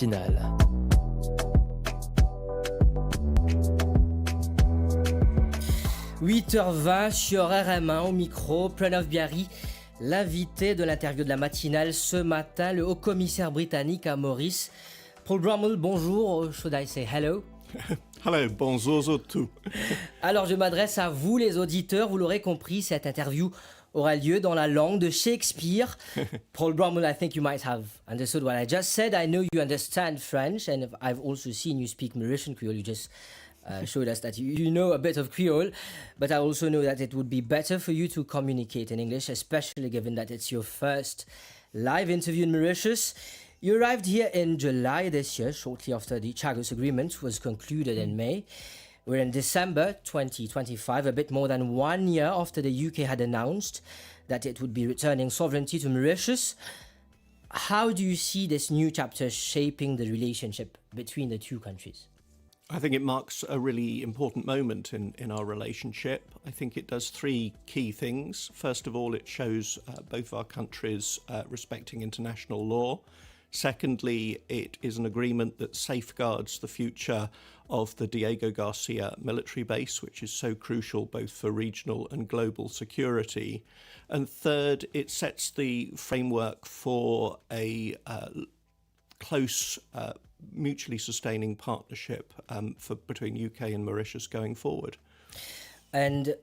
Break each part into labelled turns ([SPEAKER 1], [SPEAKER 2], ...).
[SPEAKER 1] matinale. « 8h20 sur RMA au micro, Pranav Beeharry, l'invité de l'interview de la matinale ce matin, le Haut-Commissaire britannique à Maurice Paul Brummel. Bonjour, or should I say hello?
[SPEAKER 2] Hello, bonjour tout.
[SPEAKER 1] Alors je m'adresse à vous les auditeurs, vous l'aurez compris, cette interview aura lieu dans la langue de Shakespeare. Paul Brummel, I think you might have understood what I just said. I know you understand French and I've also seen you speak Mauritian Creole. You just showed us that you know a bit of Creole, but I also know that it would be better for you to communicate in English, especially given that it's your first live interview in Mauritius. You arrived here in July this year, shortly after the Chagos agreement was concluded in May. We're in December 2025, a bit more than 1 year after the UK had announced that it would be returning sovereignty to Mauritius. How do you see this new chapter shaping the relationship between the two countries?
[SPEAKER 2] I think it marks a really important moment in our relationship. I think it does three key things. First of all, it shows both our countries respecting international law. Secondly, it is an agreement that safeguards the future of the Diego Garcia military base, which is so crucial both for regional and global security. And third, it sets the framework for a close, mutually sustaining partnership between UK and Mauritius going forward.
[SPEAKER 1] And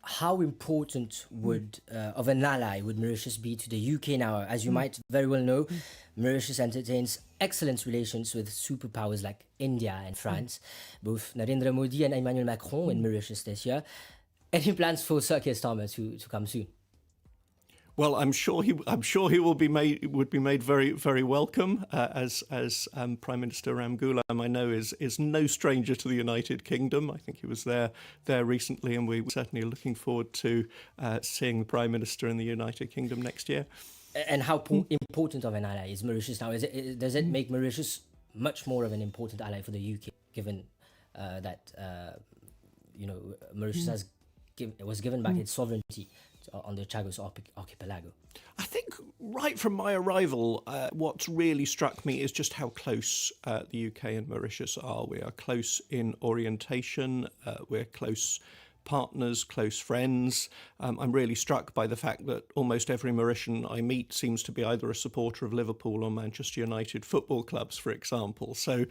[SPEAKER 1] how important would of an ally would Mauritius be to the UK now? As you might very well know, Mauritius entertains excellent relations with superpowers like India and France. Both Narendra Modi and Emmanuel Macron in Mauritius this year. Any plans for Sir Keir Starmer to come soon?
[SPEAKER 2] Well, I'm sure he would be made very, very welcome as Prime Minister Ramgoolam, I know, is no stranger to the United Kingdom. I think he was there recently, and we're certainly looking forward to seeing the Prime Minister in the United Kingdom next year.
[SPEAKER 1] And how important of an ally is Mauritius now? Does it make Mauritius much more of an important ally for the UK, given that Mauritius was given back its sovereignty on the Chagos archipelago?
[SPEAKER 2] I think right from my arrival, what's really struck me is just how close the UK and Mauritius are. We are close in orientation, we're close partners, close friends. I'm really struck by the fact that almost every Mauritian I meet seems to be either a supporter of Liverpool or Manchester United football clubs, for example. So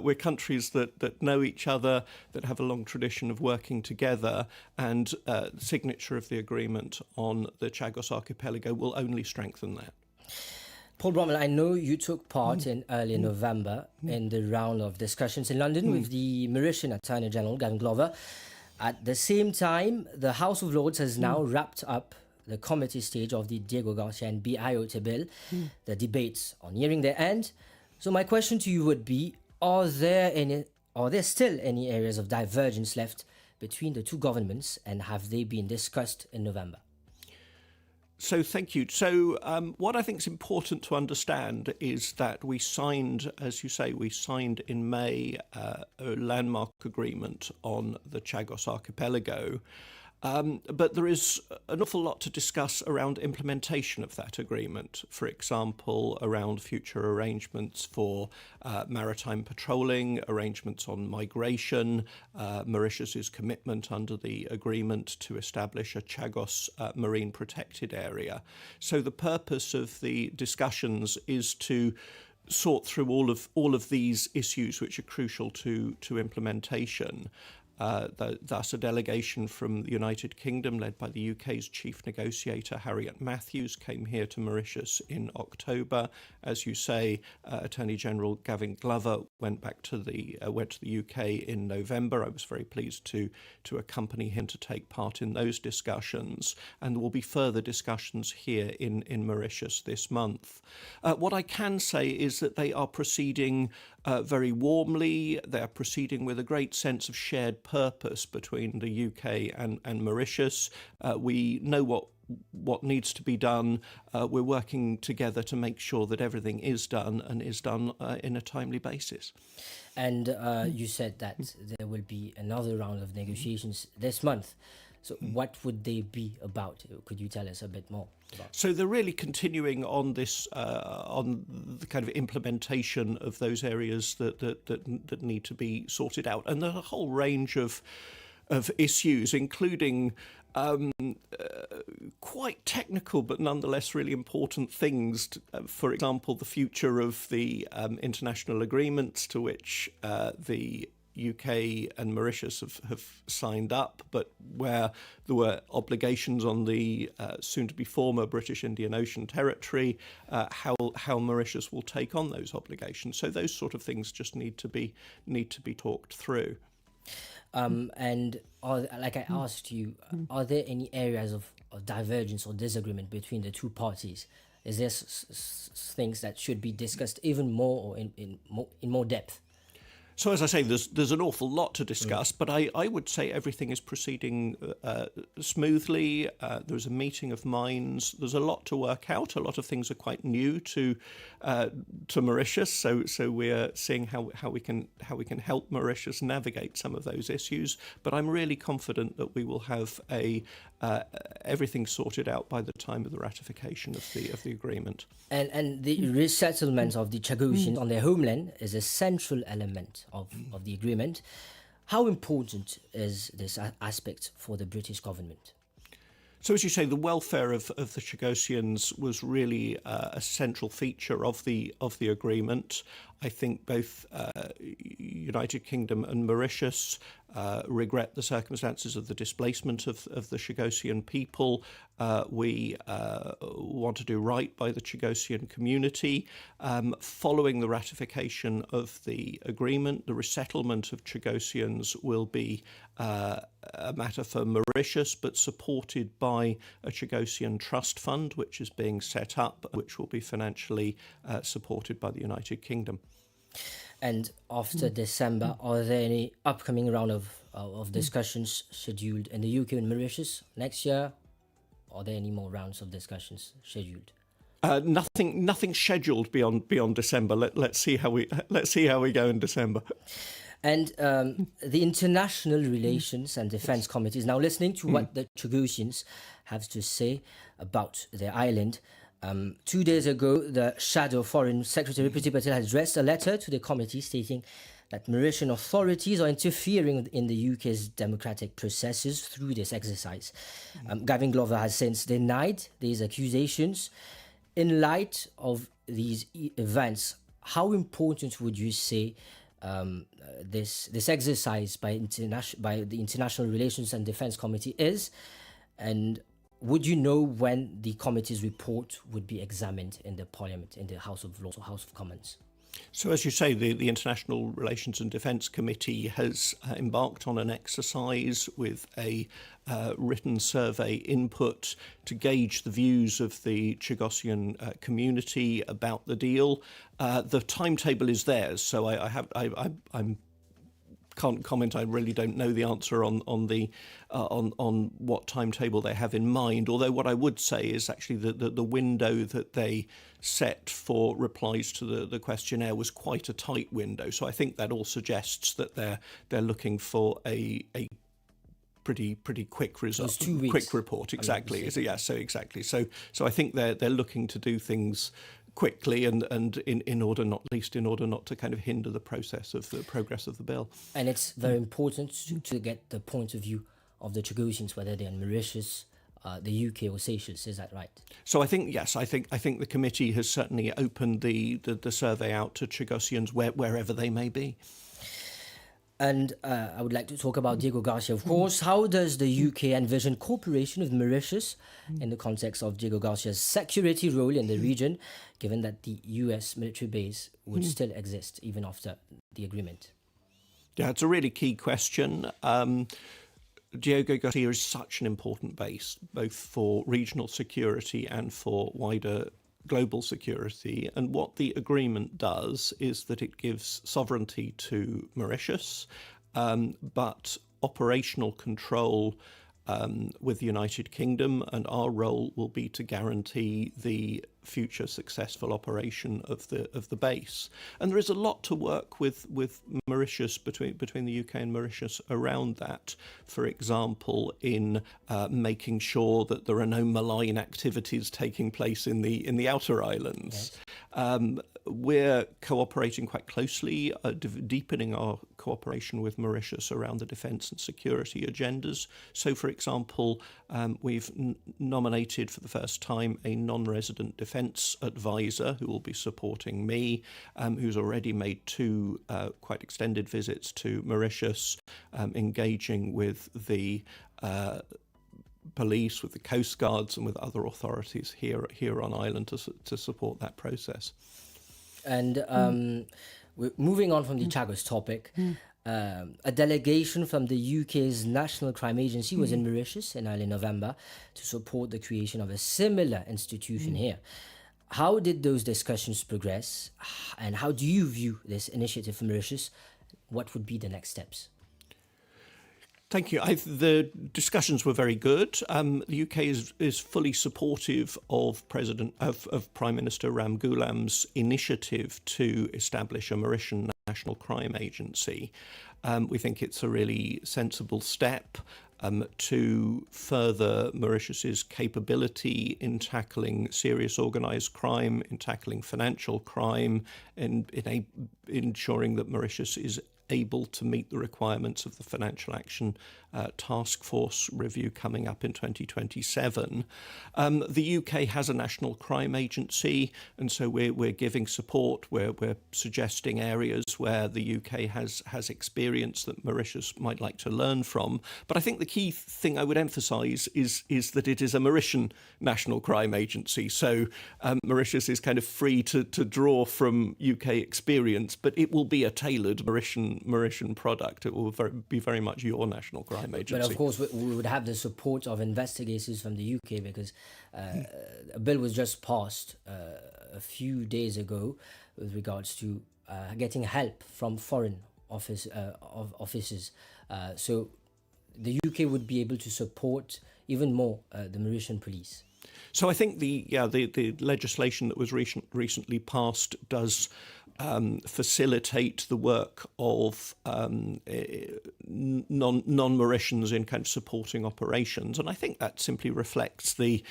[SPEAKER 2] we're countries that know each other, that have a long tradition of working together, and the signature of the agreement on the Chagos archipelago will only strengthen that.
[SPEAKER 1] Paul Brummel, I know you took part in early November in the round of discussions in London with the Mauritian Attorney General, Gavin Glover. At the same time, the House of Lords has now wrapped up the committee stage of the Diego Garcia and BIOT bill. The debates are nearing their end. So my question to you would be, are there still any areas of divergence left between the two governments, and have they been discussed in November?
[SPEAKER 2] So thank you. So what I think is important to understand is that we signed, as you say, in May a landmark agreement on the Chagos archipelago. But there is an awful lot to discuss around implementation of that agreement. For example, around future arrangements for maritime patrolling, arrangements on migration, Mauritius's commitment under the agreement to establish a Chagos marine protected area. So the purpose of the discussions is to sort through all of these issues which are crucial to implementation. Thus, a delegation from the United Kingdom, led by the UK's chief negotiator, Harriet Matthews, came here to Mauritius in October. As you say, Attorney General Gavin Glover went to the UK in November. I was very pleased to accompany him to take part in those discussions. And there will be further discussions here in Mauritius this month. What I can say is that they are proceeding very warmly. They are proceeding with a great sense of shared purpose between the UK and Mauritius. We know what needs to be done. We're working together to make sure that everything is done and is done in a timely basis.
[SPEAKER 1] And you said that there will be another round of negotiations this month. So what would they be about? Could you tell us a bit more about?
[SPEAKER 2] So they're really continuing on this, on the kind of implementation of those areas that need to be sorted out, and there's a whole range of issues, including quite technical but nonetheless really important things. For example, the future of the international agreements to which the UK and Mauritius have signed up, but where there were obligations on the soon-to-be former British Indian Ocean territory, how Mauritius will take on those obligations. So those sort of things just need to be talked through.
[SPEAKER 1] And like I asked you, are there any areas of divergence or disagreement between the two parties? Is there things that should be discussed even more or in more depth?
[SPEAKER 2] So as I say, there's an awful lot to discuss, but I would say everything is proceeding smoothly. There's a meeting of minds. There's a lot to work out. A lot of things are quite new to Mauritius. So we're seeing how we can help Mauritius navigate some of those issues. But I'm really confident that we will have everything sorted out by the time of the ratification of the agreement.
[SPEAKER 1] And the resettlement of the Chagosians on their homeland is a central element of the agreement. How important is this aspect for the British government?
[SPEAKER 2] So, as you say, the welfare of the Chagosians was really a central feature of the agreement. I think both United Kingdom and Mauritius regret the circumstances of the displacement of the Chagosian people. We want to do right by the Chagosian community. Following the ratification of the agreement, the resettlement of Chagosians will be a matter for Mauritius, but supported by a Chagosian trust fund, which is being set up, which will be financially supported by the United Kingdom.
[SPEAKER 1] And after December, are there any upcoming round of discussions scheduled in the UK and Mauritius next year? Are there any more rounds of discussions scheduled?
[SPEAKER 2] Nothing scheduled beyond December. Let's see how we go in December.
[SPEAKER 1] And the International Relations and Defence Committee is now listening to what the Chagosians have to say about their island. 2 days ago, the Shadow Foreign Secretary Priti Patel has addressed a letter to the committee stating that Mauritian authorities are interfering in the UK's democratic processes through this exercise. Gavin Glover has since denied these accusations. In light of these events, how important would you say this exercise by the International Relations and Defence Committee is? And would you know when the committee's report would be examined in the Parliament, in the House of Lords or House of Commons?
[SPEAKER 2] So, as you say, the International Relations and Defence Committee has embarked on an exercise with a written survey input to gauge the views of the Chagosian community about the deal. The timetable is theirs, so I'm can't comment. I really don't know the answer on what timetable they have in mind. Although what I would say is actually the window that they set for replies to the questionnaire was quite a tight window. So I think that all suggests that they're looking for a pretty quick result, quick report. Exactly. So exactly. So I think they're looking to do things quickly and in order not to kind of hinder the progress of the bill. And
[SPEAKER 1] it's very important to get the point of view of the Chagosians, whether they're in Mauritius, the UK or Seychelles. Is that right?
[SPEAKER 2] So I think yes. I think the committee has certainly opened the survey out to Chagosians wherever they may be.
[SPEAKER 1] And I would like to talk about Diego Garcia, of course. How does the UK envision cooperation with Mauritius in the context of Diego Garcia's security role in the region, given that the US military base would still exist even after the agreement?
[SPEAKER 2] Yeah, it's a really key question. Diego Garcia is such an important base, both for regional security and for wider global security. And what the agreement does is that it gives sovereignty to Mauritius, but operational control with the United Kingdom, and our role will be to guarantee the future successful operation of the base. And there is a lot to work with Mauritius, between the UK and Mauritius around that. For example, in making sure that there are no malign activities taking place in the outer islands. Yes. We're cooperating quite closely, deepening our cooperation with Mauritius around the defence and security agendas. So, for example, we've nominated for the first time a non-resident defence advisor who will be supporting me, who's already made two quite extended visits to Mauritius, engaging with the police, with the coast guards, and with other authorities here on island to support that process.
[SPEAKER 1] And moving on from the Chagos topic, a delegation from the UK's National Crime Agency was in Mauritius in early November to support the creation of a similar institution here. How did those discussions progress, and how do you view this initiative for Mauritius? What would be the next steps?
[SPEAKER 2] Thank you. The discussions were very good. The UK is fully supportive of Prime Minister Ramgoolam's initiative to establish a Mauritian National Crime Agency. We think it's a really sensible step to further Mauritius's capability in tackling serious organised crime, in tackling financial crime, and in ensuring that Mauritius is able to meet the requirements of the Financial Action Task Force review coming up in 2027. The UK has a national crime agency, and so we're giving support. We're suggesting areas where the UK has experience that Mauritius might like to learn from. But I think the key thing I would emphasise is that it is a Mauritian national crime agency. So Mauritius is kind of free to draw from UK experience, but it will be a tailored Mauritian product. It will be very much your national crime agency.
[SPEAKER 1] But of course, we would have the support of investigators from the UK, because a bill was just passed a few days ago with regards to getting help from foreign officers. So the UK would be able to support even more the Mauritian police.
[SPEAKER 2] So I think the legislation that was recently passed does facilitate the work of non-Mauritians in kind of supporting operations, and I think that simply reflects the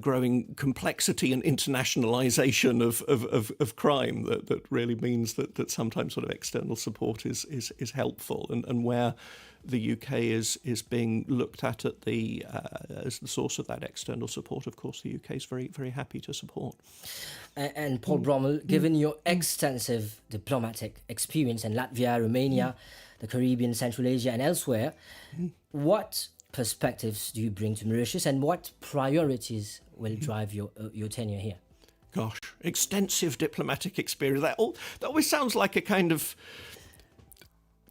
[SPEAKER 2] growing complexity and internationalisation of crime. That really means that sometimes sort of external support is helpful, and where the UK is being looked at as the source of that external support, of course, the UK is very, very happy to support.
[SPEAKER 1] And Paul Brummel, given your extensive diplomatic experience in Latvia, Romania, the Caribbean, Central Asia, and elsewhere, what perspectives do you bring to Mauritius, and what priorities will drive your tenure here?
[SPEAKER 2] Gosh, extensive diplomatic experience. That always sounds like a kind of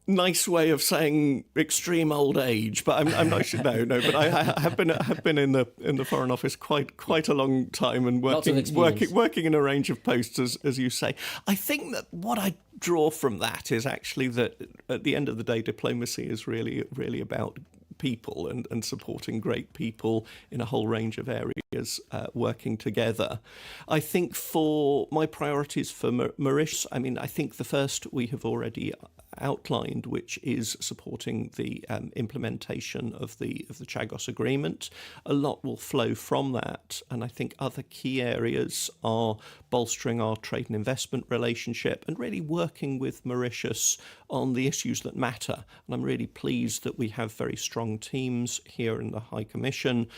[SPEAKER 2] nice way of saying extreme old age, but I'm not sure. No, but I have been in the Foreign Office quite a long time, and working in a range of posts, as you say. I think that what I draw from that is actually that at the end of the day, diplomacy is really about people and supporting great people in a whole range of areas working together. I think for my priorities for Mauritius, I think the first we have already outlined, which is supporting the implementation of the Chagos agreement. A lot will flow from that, and I think other key areas are bolstering our trade and investment relationship and really working with Mauritius on the issues that matter. And I'm really pleased that we have very strong teams here in the High Commission,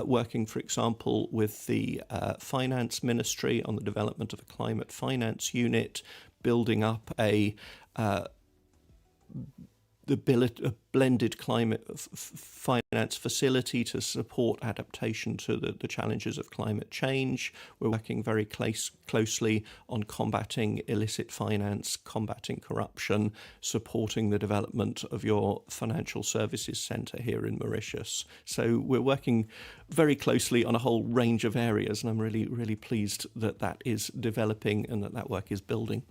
[SPEAKER 2] working, for example, with the Finance Ministry on the development of a climate finance unit, building up a blended climate finance facility to support adaptation to the challenges of climate change. We're working very closely on combating illicit finance, combating corruption, supporting the development of your financial services centre here in Mauritius. So we're working very closely on a whole range of areas, and I'm really, really pleased that is developing and that work is building.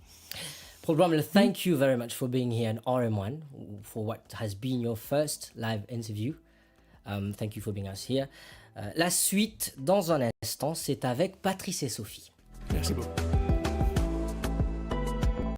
[SPEAKER 1] Paul Brummel, thank you very much for being here in RM1 for what has been your first live interview. Thank you for being us here. La suite, dans un instant, c'est avec Patrice et Sophie.
[SPEAKER 2] Merci beaucoup.